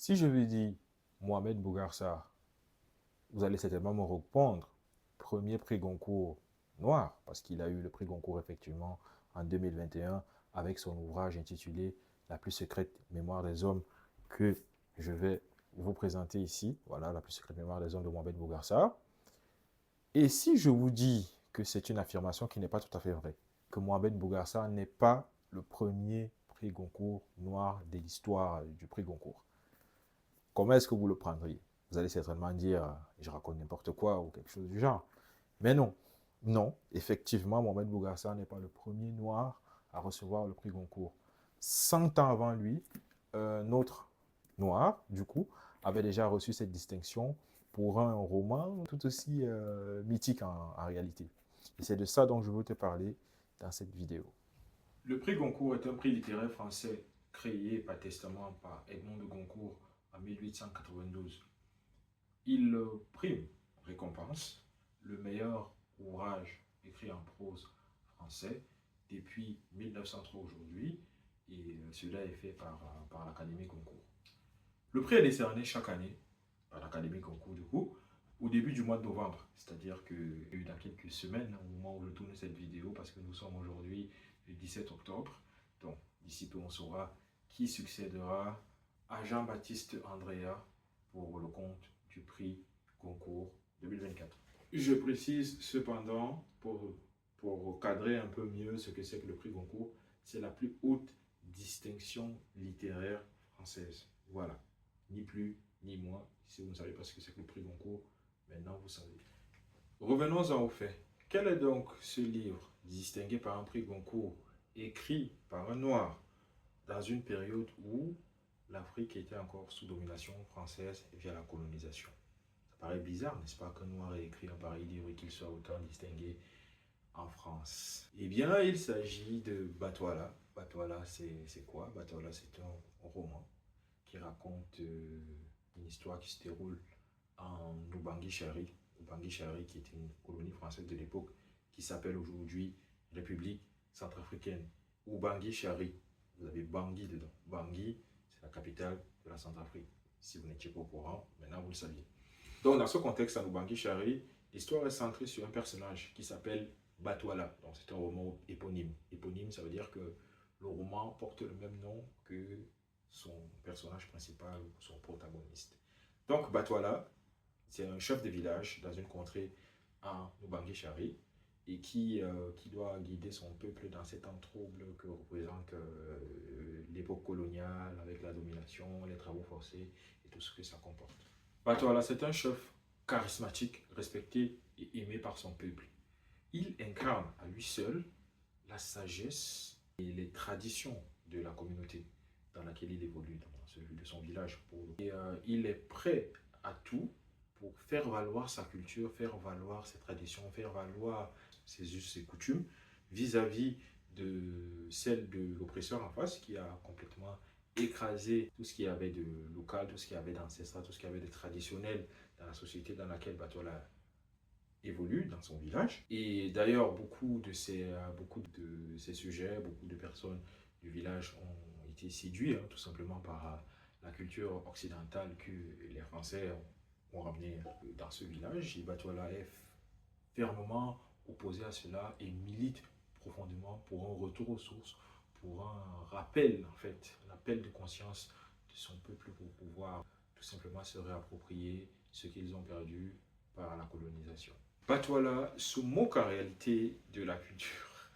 Si je vous dis Mohamed Bougarsar, vous allez certainement me répondre premier prix Goncourt noir, parce qu'il a eu le prix Goncourt effectivement en 2021 avec son ouvrage intitulé La plus secrète mémoire des hommes que je vais vous présenter ici. Voilà, La plus secrète mémoire des hommes de Mohamed Bougarsar. Et si je vous dis que c'est une affirmation qui n'est pas tout à fait vraie, que Mohamed Bougarsar n'est pas le premier prix Goncourt noir de l'histoire du prix Goncourt, comment est-ce que vous le prendriez? Vous allez certainement dire, je raconte n'importe quoi ou quelque chose du genre. Mais non, non, effectivement, Mohamed Bougarsar n'est pas le premier noir à recevoir le prix Goncourt. 100 ans avant lui, un autre noir, du coup, avait déjà reçu cette distinction pour un roman tout aussi mythique en réalité. Et c'est de ça dont je veux te parler dans cette vidéo. Le prix Goncourt est un prix littéraire français créé par testament par Edmond de Goncourt en 1892. Il prime, récompense, le meilleur ouvrage écrit en prose français depuis 1903 aujourd'hui, et cela est fait par l'Académie Goncourt. Le prix est décerné chaque année par l'Académie Goncourt du coup, au début du mois de novembre, c'est-à-dire que dans quelques semaines, au moment où je tourne cette vidéo, parce que nous sommes aujourd'hui le 17 octobre, donc d'ici peu on saura qui succédera à Jean-Baptiste Andrea pour le compte du prix Goncourt 2024. Je précise cependant, pour cadrer un peu mieux ce que c'est que le prix Goncourt, c'est la plus haute distinction littéraire française. Voilà, ni plus ni moins. Si vous ne savez pas ce que c'est que le prix Goncourt, maintenant vous savez. Revenons-en aux faits. Quel est donc ce livre distingué par un prix Goncourt, écrit par un noir, dans une période où l'Afrique était encore sous domination française via la colonisation? Ça paraît bizarre, n'est-ce pas, qu'un noir ait écrit un pareil livre et qu'il soit autant distingué en France? Eh bien, il s'agit de Batouala. Batouala, c'est quoi? Batouala, c'est un roman qui raconte une histoire qui se déroule en Ubangui-Chari. Ubangui-Chari, qui était une colonie française de l'époque, qui s'appelle aujourd'hui République centrafricaine. Ubangui-Chari, vous avez Bangui dedans. Bangui, c'est la capitale de la Centrafrique. Si vous n'étiez pas au courant, maintenant vous le saviez. Donc, dans ce contexte, en Ubangui-Chari, l'histoire est centrée sur un personnage qui s'appelle Batouala. Donc, c'est un roman éponyme. Éponyme, ça veut dire que le roman porte le même nom que son personnage principal, son protagoniste. Donc, Batouala, c'est un chef de village dans une contrée en Ubangui-Chari et qui doit guider son peuple dans cet temps trouble que représente l'époque coloniale avec la domination, les travaux forcés et tout ce que ça comporte. Batouala, c'est un chef charismatique, respecté et aimé par son peuple. Il incarne à lui seul la sagesse et les traditions de la communauté dans laquelle il évolue, dans celui de son village. Et il est prêt à tout pour faire valoir sa culture, faire valoir ses traditions, faire valoir ses us et coutumes vis-à-vis de celle de l'oppresseur en face qui a complètement écrasé tout ce qu'il y avait de local, tout ce qu'il y avait d'ancestral, tout ce qu'il y avait de traditionnel dans la société dans laquelle Batouala évolue, dans son village. Et d'ailleurs, beaucoup de ces sujets, beaucoup de personnes du village ont été séduits tout simplement par la culture occidentale que les Français ont ramené dans ce village. Et Batouala est fermement opposé à cela et milite profondément pour un retour aux sources, pour un rappel, en fait, un appel de conscience de son peuple pour pouvoir tout simplement se réapproprier ce qu'ils ont perdu par la colonisation. Batouala se moque en réalité de la culture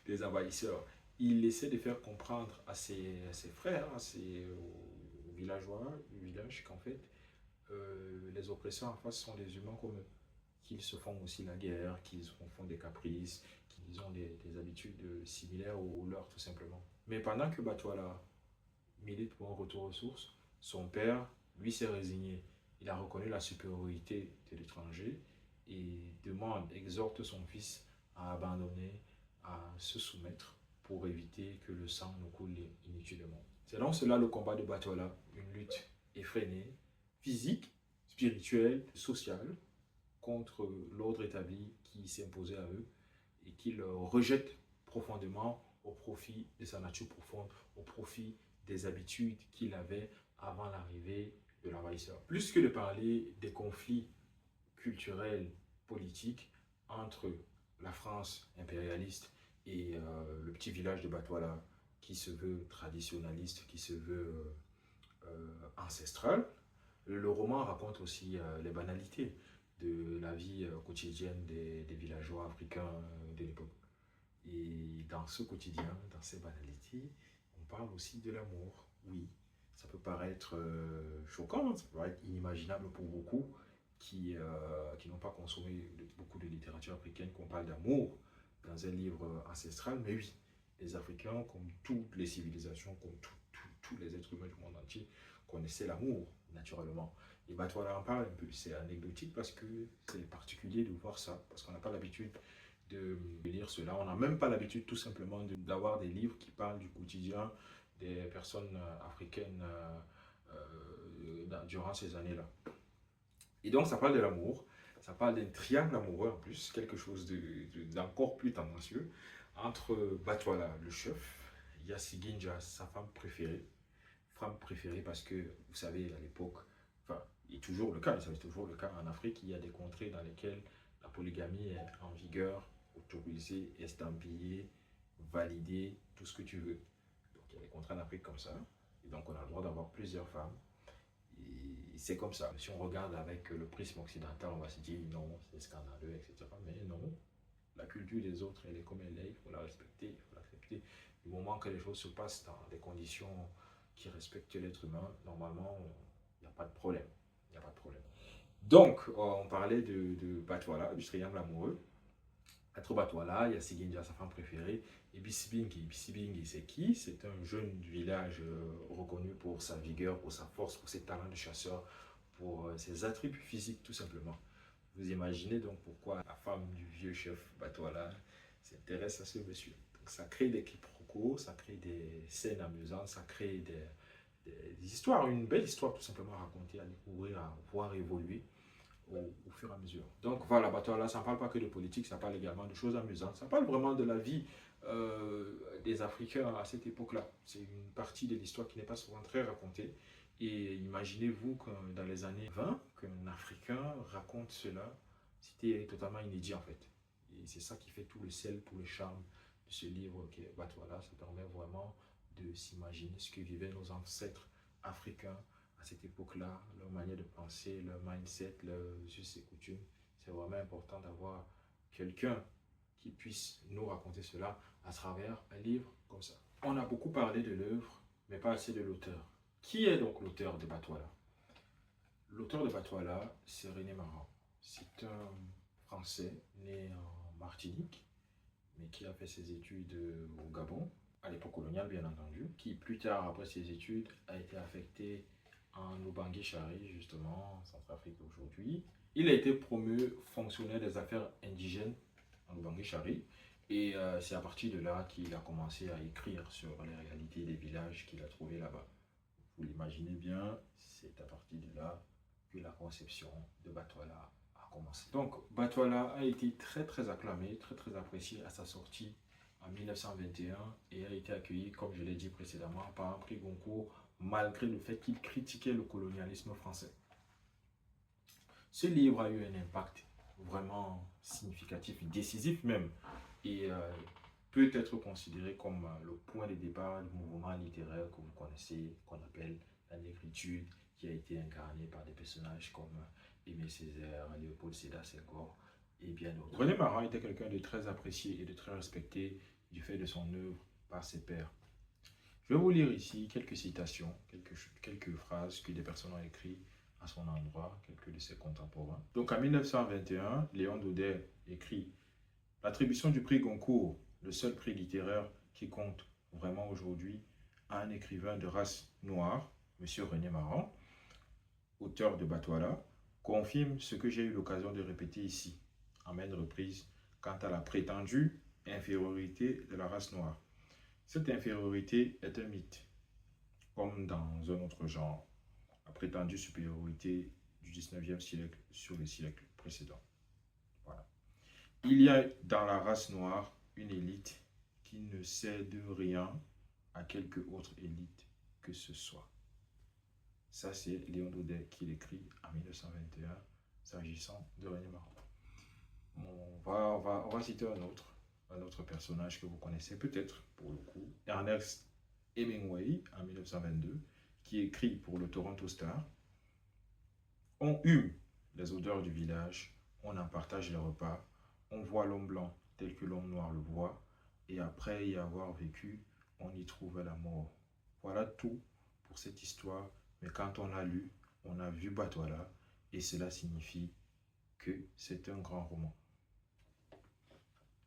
des envahisseurs. Il essaie de faire comprendre à ses frères, aux villageois du village qu'en fait, les oppresseurs en face sont des humains comme eux, qu'ils se font aussi la guerre, qu'ils font des caprices, qu'ils ont des habitudes similaires aux leurs tout simplement. Mais pendant que Batouala milite pour un retour aux sources, son père, lui, s'est résigné. Il a reconnu la supériorité de l'étranger et demande, exhorte son fils à abandonner, à se soumettre pour éviter que le sang ne coule inutilement. C'est donc cela le combat de Batouala, une lutte effrénée, physique, spirituelle, sociale, contre l'ordre établi qui s'imposait à eux et qu'il rejette profondément au profit de sa nature profonde, au profit des habitudes qu'il avait, avant l'arrivée de l'envahisseur. Plus que de parler des conflits culturels, politiques entre la France impérialiste et le petit village de Batouala qui se veut traditionnaliste, qui se veut ancestral, le roman raconte aussi les banalités de la vie quotidienne des villageois africains de l'époque. Et dans ce quotidien, dans ces banalités, on parle aussi de l'amour. Oui, ça peut paraître choquant, ça peut paraître inimaginable pour beaucoup qui n'ont pas consommé beaucoup de littérature africaine, qu'on parle d'amour dans un livre ancestral. Mais oui, les Africains, comme toutes les civilisations, comme tous les êtres humains du monde entier, connaissaient l'amour, naturellement. Et Batouala en parle un peu, c'est anecdotique parce que c'est particulier de voir ça, parce qu'on n'a pas l'habitude de lire cela. On n'a même pas l'habitude tout simplement d'avoir des livres qui parlent du quotidien des personnes africaines durant ces années-là. Et donc ça parle de l'amour, ça parle d'un triangle amoureux en plus, quelque chose d'encore plus tendancieux, entre Batouala, le chef, Yassi Ginja, sa femme préférée parce que, vous savez, à l'époque, enfin, il est toujours le cas, c'est toujours le cas en Afrique, il y a des contrées dans lesquelles la polygamie est en vigueur, autorisée, estampillée, validée, tout ce que tu veux. Donc il y a des contrats en Afrique comme ça, et donc on a le droit d'avoir plusieurs femmes. Et c'est comme ça. Si on regarde avec le prisme occidental, on va se dire non, c'est scandaleux, etc. Mais non, la culture des autres, elle est comme elle est, il faut la respecter, il faut l'accepter. Du moment que les choses se passent dans des conditions qui respectent l'être humain, normalement, il n'y a pas de problème. Il n'y a pas de problème. Donc, on parlait de Batouala, du triangle amoureux. Entre Batouala, il y a Siginja, sa femme préférée, et Bissibingi. Bissibingi, c'est qui? C'est un jeune du village reconnu pour sa vigueur, pour sa force, pour ses talents de chasseur, pour ses attributs physiques, tout simplement. Vous imaginez donc pourquoi la femme du vieux chef Batouala s'intéresse à ce monsieur. Donc, ça crée des quiproquos, ça crée des scènes amusantes, ça crée des histoires, une belle histoire tout simplement à raconter, à découvrir, à voir évoluer au fur et à mesure. Donc voilà, Batouala, ça ne parle pas que de politique, ça parle également de choses amusantes. Ça parle vraiment de la vie des Africains à cette époque-là. C'est une partie de l'histoire qui n'est pas souvent très racontée. Et imaginez-vous que dans les années 20, qu'un Africain raconte cela, c'était totalement inédit en fait. Et c'est ça qui fait tout le sel, tout le charme de ce livre qui est Batouala. Ça permet vraiment de s'imaginer ce que vivaient nos ancêtres africains à cette époque-là, leur manière de penser, leur mindset, leurs us et coutumes. C'est vraiment important d'avoir quelqu'un qui puisse nous raconter cela à travers un livre comme ça. On a beaucoup parlé de l'œuvre, mais pas assez de l'auteur. Qui est donc l'auteur de Batouala? L'auteur de Batouala, c'est René Maran. C'est un Français né en Martinique, mais qui a fait ses études au Gabon, à l'époque coloniale bien entendu, qui plus tard, après ses études, a été affecté en Obangué-Chari, justement, en Centrafrique aujourd'hui. Il a été promu fonctionnaire des affaires indigènes en Obangué-Chari. Et c'est à partir de là qu'il a commencé à écrire sur les réalités des villages qu'il a trouvés là-bas. Vous l'imaginez bien, c'est à partir de là que la conception de Batouala a commencé. Donc, Batouala a été très acclamé, très apprécié à sa sortie en 1921 et a été accueilli, comme je l'ai dit précédemment, par un prix Goncourt malgré le fait qu'il critiquait le colonialisme français. Ce livre a eu un impact vraiment significatif, décisif même, et peut être considéré comme le point de départ du mouvement littéraire que vous connaissez, qu'on appelle la négritude, qui a été incarné par des personnages comme Aimé Césaire, Léopold Sédar Senghor et bien d'autres. René Maran était quelqu'un de très apprécié et de très respecté du fait de son œuvre par ses pairs. Je vais vous lire ici quelques citations, quelques phrases que des personnes ont écrites à son endroit, quelques de ses contemporains. Donc en 1921, Léon Daudet écrit « L'attribution du prix Goncourt, le seul prix littéraire qui compte vraiment aujourd'hui, à un écrivain de race noire, M. René Maran, auteur de Batouala, confirme ce que j'ai eu l'occasion de répéter ici, en maintes reprises, quant à la prétendue infériorité de la race noire. Cette infériorité est un mythe, comme dans un autre genre, la prétendue supériorité du 19e siècle sur les siècles précédents. Voilà. Il y a dans la race noire une élite qui ne cède rien à quelque autre élite que ce soit. Ça, c'est Léon Daudet qui l'écrit en 1921, s'agissant de René Maran. On va citer un autre personnage que vous connaissez peut-être, pour le coup, Ernest Hemingway, en 1922, qui écrit pour le Toronto Star. On hume les odeurs du village, on en partage les repas, on voit l'homme blanc tel que l'homme noir le voit, et après y avoir vécu, on y trouve la mort. Voilà tout pour cette histoire, mais quand on l'a lu, on a vu Batouala, et cela signifie que c'est un grand roman.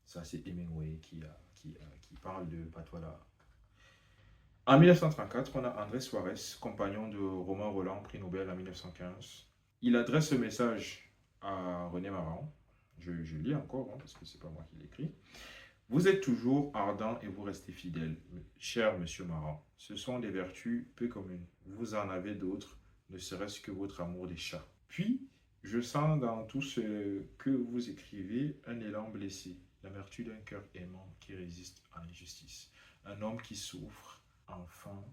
Ça, c'est Hemingway qui parle de Batouala. En 1934, on a André Suarez, compagnon de Romain Rolland, prix Nobel en 1915. Il adresse ce message à René Maran. Je lis encore, hein, parce que ce n'est pas moi qui l'écris. Vous êtes toujours ardent et vous restez fidèle, cher monsieur Maran. Ce sont des vertus peu communes. Vous en avez d'autres, ne serait-ce que votre amour des chats. Puis, je sens dans tout ce que vous écrivez un élan blessé, la vertu d'un cœur aimant qui résiste à l'injustice. Un homme qui souffre, enfin,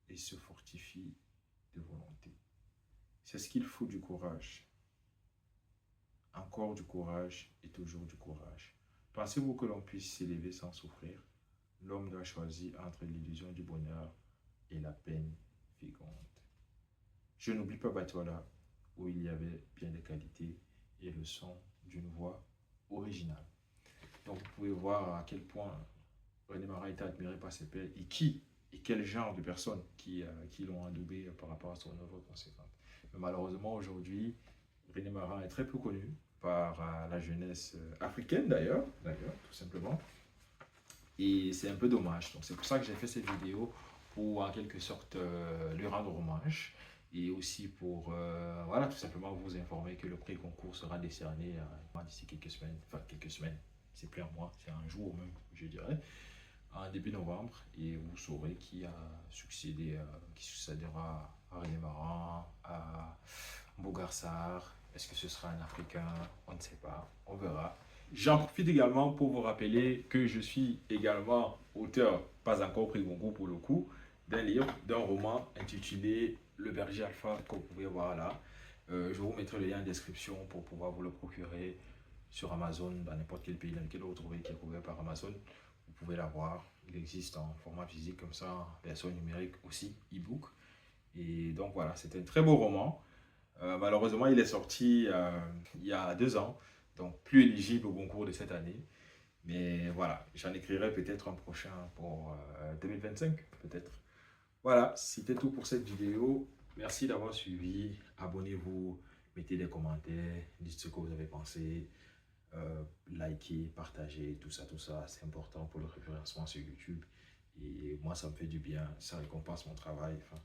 et se fortifie de volonté. C'est ce qu'il faut, du courage. Encore du courage et toujours du courage. Pensez-vous que l'on puisse s'élever sans souffrir? L'homme doit choisir entre l'illusion du bonheur et la peine féconde. Je n'oublie pas Batouala, où il y avait bien des qualités et le son d'une voix originale. Donc vous pouvez voir à quel point René Maran était admiré par ses pairs et quel genre de personnes qui l'ont adoubé par rapport à son œuvre conséquente. Mais malheureusement, aujourd'hui, René Maran est très peu connu par la jeunesse africaine d'ailleurs, tout simplement. Et c'est un peu dommage. Donc c'est pour ça que j'ai fait cette vidéo, pour en quelque sorte lui rendre hommage. Et aussi pour, voilà, tout simplement vous informer que le prix concours sera décerné d'ici quelques semaines, c'est plus un mois, c'est un jour même, je dirais, en début novembre, et vous saurez qui a succédé, qui succédera à René Maran, à Bougar Sarr. Est-ce que ce sera un Africain? On ne sait pas, on verra. J'en profite également pour vous rappeler que je suis également auteur, pas encore prix Goncourt pour le coup, d'un livre, d'un roman intitulé Le Berger Alpha, que vous pouvez voir là. Je vous mettrai le lien en description pour pouvoir vous le procurer sur Amazon, dans n'importe quel pays dans lequel vous vous trouvez qui est couvert par Amazon. Vous pouvez l'avoir. Il existe en format physique comme ça, en version numérique aussi, e-book. Et donc voilà, c'est un très beau roman. Malheureusement, il est sorti il y a 2 ans, donc plus éligible au concours de cette année. Mais voilà, j'en écrirai peut-être un prochain pour 2025, peut-être. Voilà, c'était tout pour cette vidéo. Merci d'avoir suivi. Abonnez-vous, mettez des commentaires, dites ce que vous avez pensé. Likez, partagez, tout ça, c'est important pour le référencement sur YouTube. Et moi, ça me fait du bien, ça récompense mon travail. Enfin,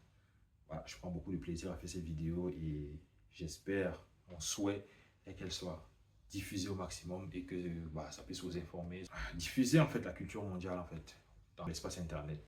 voilà, je prends beaucoup de plaisir à faire cette vidéo et j'espère, mon souhait est qu'elle soit diffusée au maximum et que ça puisse vous informer. Diffuser en fait la culture mondiale en fait dans l'espace internet.